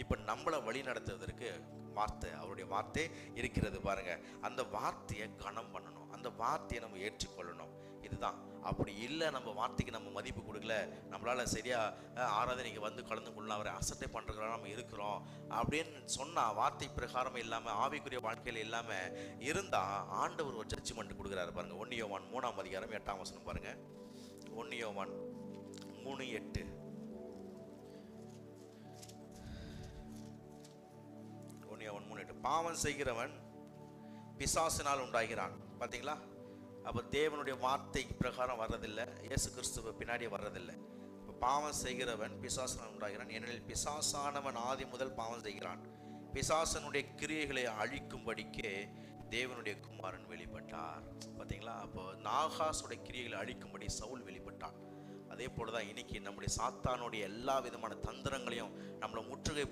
இப்போ நம்மளை வழி நடத்துவதற்கு வார்த்தை, அவருடைய வார்த்தை இருக்கிறது பாருங்க. அந்த வார்த்தையை கனம் பண்ணணும், அந்த வார்த்தையை நம்ம ஏற்றுக்கொள்ளணும். இதுதான். அப்படி இல்லை, நம்ம வார்த்தைக்கு நம்ம மதிப்பு கொடுக்கல, நம்மளால சரியா ஆராதனைக்கு வந்து கலந்து கொள்ளலாம், அவரை அசட்டை பண்ணுறதுலாம் நம்ம இருக்கிறோம் அப்படின்னு சொன்னால், வார்த்தை பிரகாரம் இல்லாமல் ஆவிக்குரிய வாழ்க்கையில் இல்லாமல் இருந்தால் ஆண்டவர் ஒரு ஜட்ஜ்மெண்ட் கொடுக்குறாரு பாருங்க. 1 யோவான் 3ஆம் அதிகாரம் 8ஆம் வசனம் பாருங்க. 1 யோவான் 3:8. 1 யோவான் 3:8. பாவம் செய்கிறவன் பிசாசினால் உண்டாகிறான். பார்த்தீங்களா? அப்போ தேவனுடைய வார்த்தை பிரகாரம் வர்றதில்லை, இயேசு கிறிஸ்துவ பின்னாடியே வர்றதில்லை. இப்போ பாவம் செய்கிறவன் பிசாசினால் உண்டாகிறான், ஏனெனில் பிசாசானவன் ஆதி முதல் பாவம் செய்கிறான். பிசாசனுடைய கிரியைகளை அழிக்கும்படிக்கே தேவனுடைய குமாரன் வெளிப்பட்டார். பார்த்தீங்களா? அப்போ நாகாசுடைய கிரியைகளை அழிக்கும்படி சவுல் வெளிப்பட்டான். அதே போல தான் இன்னைக்கு நம்முடைய சாத்தானுடைய எல்லா விதமான தந்திரங்களையும் நம்மளை முற்றுகை